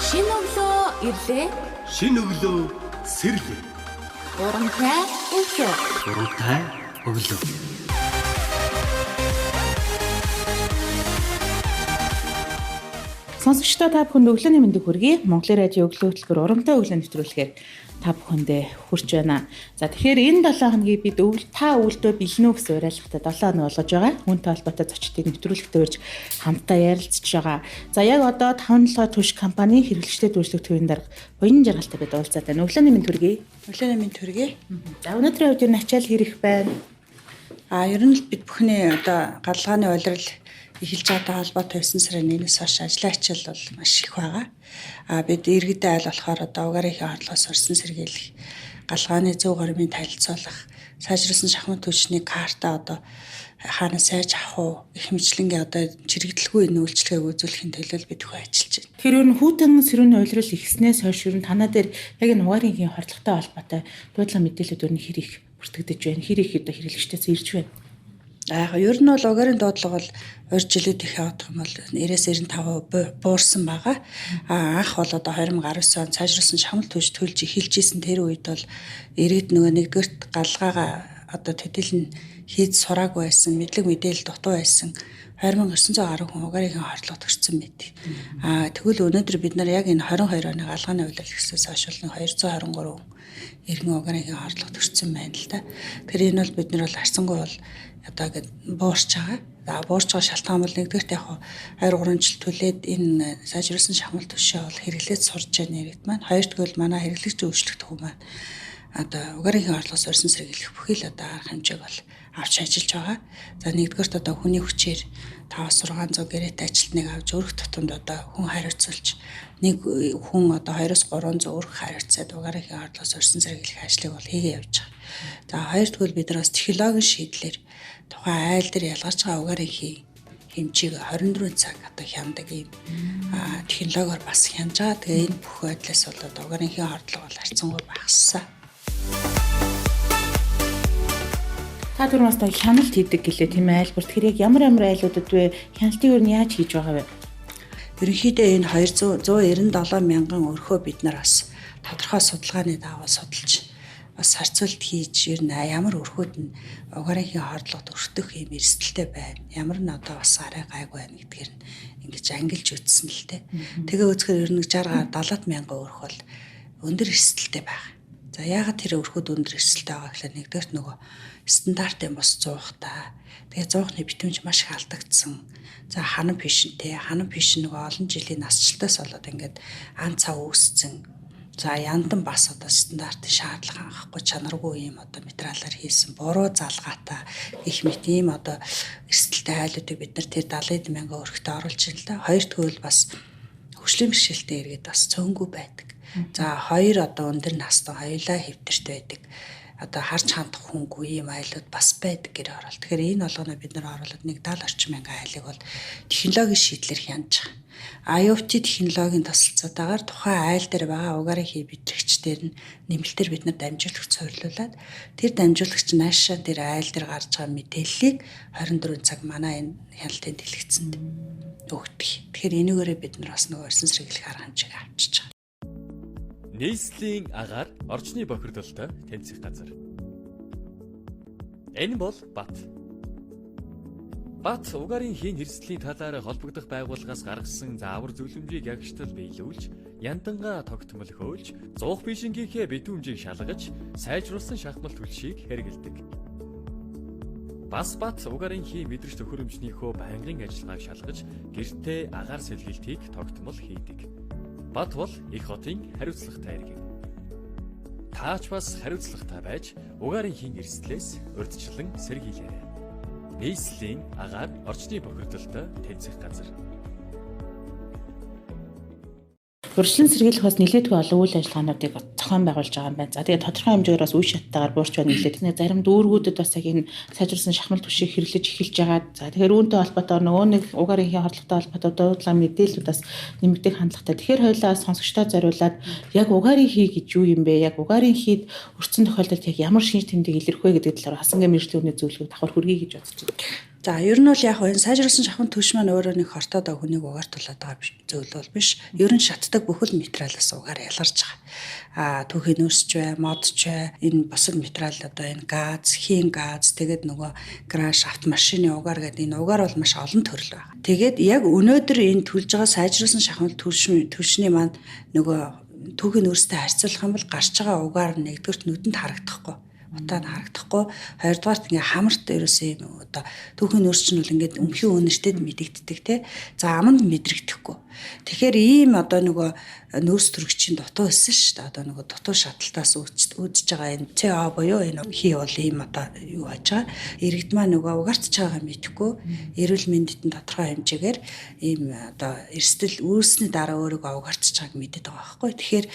Шинэ өглөө ирлээ. Шинэ өглөө сэрлээ. Урамтай өглөө. Урамтай өглөө. Сонсогчдоо та бүхэнд өглөөний мэндийг хүргэе. Монголын радио өглөө хөтөлбөр урамтай өглөө нэвтрүүлгээр та бүхэндээ хүрч байна. За тэгэхээр энэ 7 хоногийг бид та өвлдөө бэлнүү гэсэн уриалгатад 7 хоног болгож байгаа. Үүнтэй холбоотой зочдыг нэвтрүүлэгтээ урьж хамтдаа ярилцж байгаа. За яг одоо 5 түвш компани хэрэглэгчдэд үйлчлэх төвийн дарга Буян Жаргалтай бид уулзаад байна. Өглөөний мэнд хүргэе. Өглөөний мэнд хүргэе. За өнөөдрийн үед энэ ачаал хэрэг байна. Ер нь л бид бүхний одоо галгааны улирал эхэлж байгаа холбоотой 9 сарын 1-ээс хойш ажлын ачаал бол маш их байгаа. Бид иргэдээ айл болохоор одоо угаарын орлогоос орсон сэргийлэх, галгааны зөв гормын танилцуулах, сайжруулсан шахмат түвшний карта одоо хаанаас сайж авах уу их мэтлэнгийн одоо чирэгдэлгүй энэ үйлчлэгийг үзүүлэхийн төлөө бид хөө ажиллаж байна. Тэгэхээр ер нь хүүтэн сэрүүний улирал ихснээс хойш ер нь танаа дээр яг энэ угаарын хордлоготой холбоотой дуудлага мэдээлэлүүд ер нь хэр их бүртгэгдэж байна, хэр их одоо хэрэглэгчдээс ирж байна. Ер нь бол угаарын дуудлага бол урьд жилүүд их явах юм бол 90-95% буурсан байгаа. Анх бол одоо 2019 он сайжруулсан шахмал түвш төлж эхэлж исэн тэр үед бол иргэд нөгөө нэгдүгээрт галгаагаа одоо төдийлөн хийж сураагүй байсан, мэдлэг мэдээлэл дутуу байсан 2910 хүн угаарын хордлогод төрсэн байдаг. Тэгвэл өнөөдөр бид нар яг энэ 22 оны галгааны улирал гэсээс хойш 223 хүн иргэн угаарын хордлогод төрсэн байна л да. Тэгэхээр энэ бол бид нар бол харцангуй бол одоо ингэ буурч байгаа. Буурч байгаа шалтгаан бол нэгдүгээрт яг 2-3 жил түлээд энэ сайжруулсан шахмал түвшээ бол хэрэглээд сурж байгаа иргэд маань. Хоёрдугаар бол манай хэрэглэгч үйлчлэгч хүмүүс маань одоо угаарын орлогоос орсон сэргийлэх бүхий л одоо арга хэмжээг бол авч ажиллаж байгаа. За нэгдүгээрт одоо хүний хүчээр 500-600 гэрээтэй ажилтныг авч өрх тутамд одоо хүн хариуцуулж нэг хүн одоо 200-300 өрх хариуцаад угаарын орлогоос орсон сэргийлэх ажлыг бол хийгээ явж байгаа. За хоёрдугаар бид нар бас технологийн шийдлэр тухайн айл дээр ялгарч байгаа угаарын хэмжээг 24 цаг одоо хямдаг юм технологиор бас хянаж байгаа. Тэгээ энэ бүх байдлаас бол одоо угаарын хордлого бол харьцангуй багассан. Та түрүүн бас хяналт хийдэг гэлээ тийм ээ айлбар. Тэгэхээр яг ямар айлуудад вэ? Хяналтыг юу яаж хийж байгаа вэ? Ерөнхийдөө энэ 197 мянган өрхөө бид нар бас тодорхой судалгааны дагуу судалж бас харьцуулт хийж ер нь ямар өрхүүд нь угаарын хордлогод өртөх юм эрсдэлтэй байна. Ямар нь одоо бас арай гайгүй байна гэдгээр нь ингэж ангилж үзсэн л дээ. Тэгээ үзэхээр ер нь 60-70 мянган өрх бол өндөр эрсдэлтэй байна. За яагаад тэр өрхүүд өндөр эрсдэлтэй байгаа гэхээр нэгдүгээрт нөгөө стандартын бус зуухтаа. Тэгээ зуухны битүүмж маш их алдагдсан. За ханан пишнтэй. Ханан пишн нөгөө олон жилийн насжилтаас болоод ингээд ан цав үүссэн. За яндан бас одоо стандартын шаардлага анхахгүй чанаргүй юм одоо материалаар хийсэн буруу залгаатай их мэт ийм одоо эрсдэлтэй айлуудыг бид нар тэр 70 мянган өрхтөд оруулж байна л да. Хоёрдугаар бол бас хөгжлийн бэрхшээлтэй иргэд бас цөөнгүй байдаг. За хоёр одоо өндөр настай хоёулаа хэвтэрт байдаг. Одоо харж хандах хүнгүй юм айлууд бас байдаг гэр орол. Тэгэхээр энэ болгоно бид нар оруулаад 70 орчим мянган айлыг бол технологийн шийдлэр хянаж байгаа. IoT технологийн тусалцаатаагаар тухайн айл дээр байгаа угаарын битрэгчдэр нь нэмэлтээр бид нар дамжуулагч суйрлуулад тэр дамжуулагч наашаа тэр айл дээр гарч байгаа мэдээллийг 24 цаг манай энэ хяналтын дэлгэцэнд өгдөг. Тэгэхээр энүүгээрээ бид нар бас нөгөө орсон сэргийлэх арга хэмжээг авчиж байгаа. Нийслэлийн агаар орчны бохирдолтой тэнцэх газар. Энэ бол Бат. Бат угаарын хийн хэрэгслийн талаар холбогдох байгууллагаас гаргасан заавар зөвлөмжийг ягштал биелүүлж, яндангаа тогтмол хөөлж, зуух бишингийнхээ битүүмжийг шалгаж, сайжруулсан шахмал түлшийг хэрэгэлдэг. Бас Бат угаарын хийн мэдрэгч төхөөрөмжнийхөө байнгын ажиллагааг шалгаж, гэртээ агаар сэлгэлтийг тогтмол хийдэг. Бат бол их хотын хариуцлагатай иргэн. Таач бас хариуцлагатай байж угаарын хийн эрсдлээс урьдчилан сэргийлээрэй. Нийслэлийн агаар орчны бохирдолтой тэнцэх газар. Урьдчилан сэргийлэх бас нэлээдгүй олон үйл ажиллагаануудыг зохион байгуулж байгаа юм байна. За тэгээд тодорхой хэмжээгээр бас үе шаттайгаар буурч байна нэлээд. Тэгээд зарим дүүргүүдэд бас яг энэ сайжруулсан шахмал түвшийг хэрэглэж эхэлж байгаа. За тэгэхээр үүнтэй холбоотой нөгөө нэг угаарын хордлоготой холбоотой дуудлага мэдээлэлүүд бас нэмэгдэх хандлагатай. Тэгэхээр хоёулаа сонсогчдоо зориулаад яг угаарын хий гэж юу юм бэ? Яг угаарын хийд өртсөн тохиолдолд яг ямар шинж тэмдэг илэрх вэ гэдэг талаар хасангийн мэргэжлийн үнэ зөвлөгөөг давхар хүргэе гэж бодож байна. За ер нь бол яг энэ сайжруулсан шахмал түвш маань өөрөө нэг хортоод хүнийг угаартуулаад байгаа зүйл бол биш. Ер нь шатдаг бүхэл материалаас угаар ялгарч байгаа. Түүхийн нөөсч бай, модч бай, энэ бусад материал одоо энэ газ, хийн газ, тэгээд нөгөө краш автомашины угаар гэдэг энэ угаар бол маш олон төрөл байна. Тэгээд яг өнөөдөр энэ төлж байгаа сайжруулсан шахмал түвшний маань нөгөө түүхийн нөөстэй харьцуулах юм бол гарч байгаа угаар нэгдүгürt нүдэнд харагдахгүй. Утаа харагдахгүй. Хоёрдугаарт ингээ хамарт ерөөсөө юм одоо түүхийн нөөц чинь бол ингээд өмхийн үнэртэд мэдэгддэг те. За аманд мэдрэгдэхгүй. Тэгэхээр ийм одоо нөгөө нөөц төрөгчийн дутуу хэлсэн шүү дээ. Одоо нөгөө дутуу шаталтаас үүдж байгаа энэ CO буюу энэ хий бол ийм одоо юу яаж байгаа. Иргэд маань нөгөө угаартж байгаагаа мэдэхгүй. Эрүүл мэндэд тодорхой хэмжээгээр ийм одоо эрсдэл үүссний дараа өөрийгөө угаартж байгааг мэддэг байгаа байхгүй. Тэгэхээр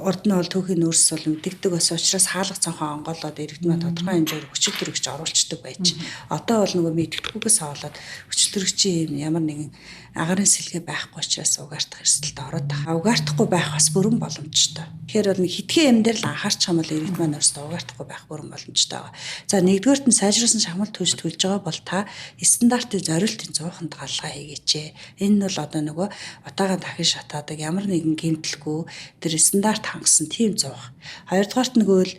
урд нь бол түүхийн нөөц бол мэдэгдэг бас учраас хаалга цонхоо онгоолоод иргэд маань тодорхой хэмжээгээр хүчил төрөгч оруулцдаг байж. Одоо бол нөгөө мэддэхгүйгээс аваад хүчил төрөгчийн ямар нэгэн агарын сэлгээ байхгүй учраас угаартах эрсдэлд ороод байгаа. Угаартахгүй байх бас бүрэн боломжтой. Тэгэхээр бол нэг хитгэн юм дээр л анхаарч байгаа бол иргэд маань өөрсдөө угаартахгүй байх бүрэн боломжтой байгаа. За нэгдүгээрт нь сайжруулсан шахмал түвш төлж байгаа бол та стандартын зориултын 100% галгаа хийгээч. Энэ нь бол одоо нөгөө утаагаа дахин шатаадаг ямар нэгэн гэмтэлгүй тэр стандарт хангасан тийм 100. Хоёрдугаарт нөгөө л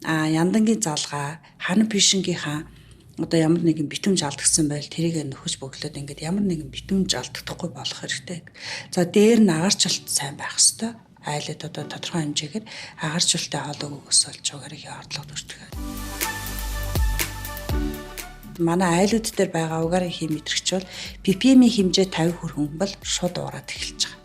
яндангийн залгаа, ханан пишингийнхаа одоо ямар нэгэн битүүмж алдагдсан байл тэрийг нөхөж бөглөөд ингээд ямар нэгэн битүүмж алдагдахгүй болох хэрэгтэй. За дээр нь агаарчлалт сайн байх хэрэгтэй. Айлд одоо тодорхой хэмжээгээр агаарчлалтай хоолойг өсөлж угаарыг ордлого төртгөө. Манай айлууд дээр байгаа угарын хий мэдрэгч бол ppm-ийн хэмжээ 50 хүрхэн бол шууд ураад эхэлж байгаа.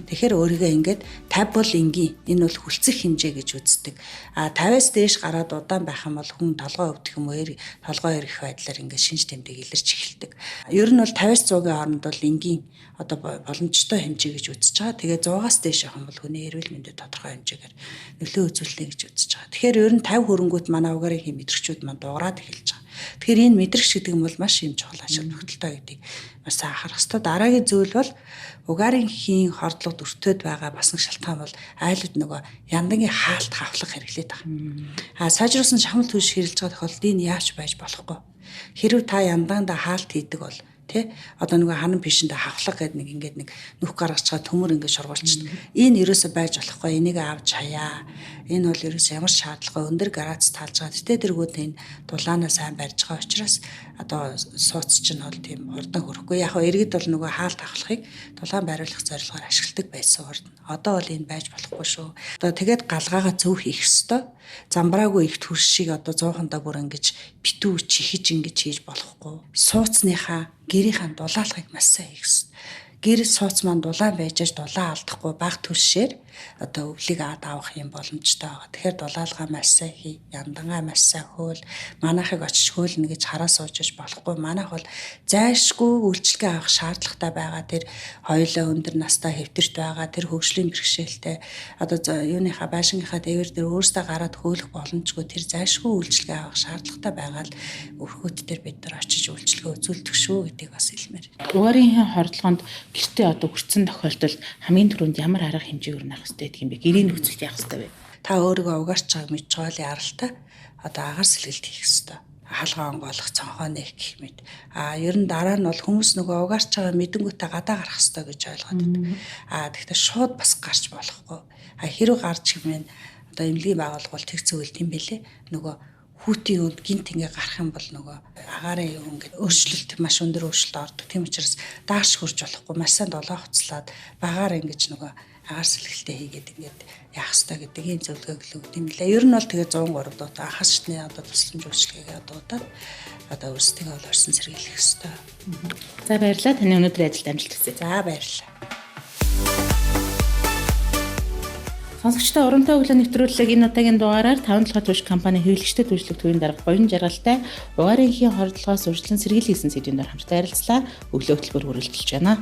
Тэгэхээр өөрийгөө ингээд 50 бол энгийн энэ бол хүлцэх хэмжээ гэж үздэг. 50-аас дээш гараад удаан байх юм бол хүн толгой өвдөх юм уу толгой ирэх байдлаар ингээд шинж тэмдэг илэрч эхэлдэг. Ер нь бол 50-аас 100-ийн хооронд бол энгийн одоо боломжтой хэмжээ гэж үзэж байгаа. Тэгээ 100-аас дээш явах юм бол хүний эрүүл мэндэд тодорхой хэмжээгээр нөлөө үзүүлнэ гэж үзэж байгаа. Тэгэхээр ер нь 50 хөрөнгөт манай угарын хий мэдрэгчүүд маань дуурайд эхэлж байгаа. Тэгэхээр энэ мэдрэгч гэдэг нь бол маш юм чухал ашиг тогтолтой гэдгийг маш сайн анхаарах хэрэгтэй. Дараагийн зүйл бол угарын хийн хордлогод өртөөд байгаа бас нэг шалтгаан бол айлууд нөгөө яндангийн хаалт хавлах хэрэглээд байгаа. Сайжруулсан шахмал түвш хэрэлж байгаа тохиолдолд энэ яаж байж болохгүй. Хэрвээ та яндаганда хаалт хийдэг бол тэ одоо нөгөө ханан пишэндээ хавлах гэдэг нэг ингээд нэг нүх гаргаж байгаа төмөр ингээд шургуулчихдаг. Энэ ерөөсөө байж болохгүй. Энийг авч хаяа. Энэ бол ерөөсөө ямар шаардлагагүй өндөр градус таалж байгаа. Тэгтээ тэргүүд энэ дулаанаа сайн барьж байгаа учраас одоо сууц чинь бол тийм хурдан хөрөхгүй. Яг иргэд бол нөгөө хаалт хавлахыг дулаан бариулах зорилгоор ашигладаг байсан хурдан. Одоо бол энэ байж болохгүй шүү. Одоо тэгээд галгаагаа зөв хийх ёстой. Замбраагүй их төршийг одоо 100% бүр ингэж битүү чихэж ингэж хийж болохгүй. Сууцныхаа гэрийнхаа дулаалгыг маш сайн хийх ёстой. Гэр сууц маань дулаан байж дулаан алдахгүй баг түлшээр одоо өвлийг авах юм боломжтой байгаа. Тэгэхээр дулаалгаа маш сайн хий, яндангаа маш сайн хөөл, манайхыг очиж хөөлнө гэж хараа суужж болохгүй. Манайх бол зайлшгүй үйлчлэгээ авах шаардлагатай байгаа. Тэр хоёулаа өндөр настай хэвтэрт байгаа. Тэр хөгжлийн бэрхшээлтэй одоо юуныхаа байшингийнхаа дээвэр дээр өөрсдөө гараад хөөлөх боломжгүй. Тэр зайлшгүй үйлчлэгээ авах шаардлагатай байгаа л өрхөт дээр бид нар очиж үйлчлэгээ үзүүлдэг шүү гэдгийг бас хэлмээр. Угарын хордлогонд гэртээ одоо хүрсэн тохиолдолд хамгийн түрүүнд ямар арга хэмжээгээр нах хэрэгтэй гэх юм бэ? Гэрийн нөхцөлд яах хэрэгтэй вэ? Та өөрийгөө угаарч байгааг мэдж байгаа л яралтай одоо агаар сэлгэлт хийх хэрэгтэй. Хаалгаа онгойлох, цонхоо нээх гэх мэт. Ер нь дараа нь бол хүмүүс нөгөө угаарч байгаа мэдэнгүүтээ гадаа гарах хэрэгтэй гэж ойлгоод байна. Тэгэхдээ шууд бас гарч болохгүй. Хэрэг гарч хэмээн одоо эмнэлгийн байгууллага бол тэг зөвлөлт юм бэлээ. Нөгөө хүүтийн үнд гинт ингээ гарах юм бол нөгөө агаарын юм ингээ өөрчлөлт маш өндөр өөрчлөлт ордог. Тийм учраас дааш хурж болохгүй маш сайн долоо хуцлаад багаар ингэж нөгөө агаар сэлгэлтээ хийгээд ингээд яах ёстой гэдэг ийм зөвлөгөөг өгд юм лээ. Ер нь бол тэгээ 103 дуу анхаас шатны одоо тусламж үйлчилгээгээ дуудаад одоо өөрсдөө бол орсон сэргийлэх ёстой. За баярлалаа. Таны өнөөдрийн ажилд амжилт хүсье. За баярлалаа. Сонсогчдоо урамтай өглөө нэвтрүүлэг энэ удаагийн дугаараар 5 толгой түвш компани хэвлэгчтэй түвшлэг төвийн дарга боён жаргалтай угарын хийн хордлогоос урьдчилан сэргийлсэн сэдвийн дор хамтдаа ярилцлаа. Өглөө хөтөлбөр хүрэлцэж байна.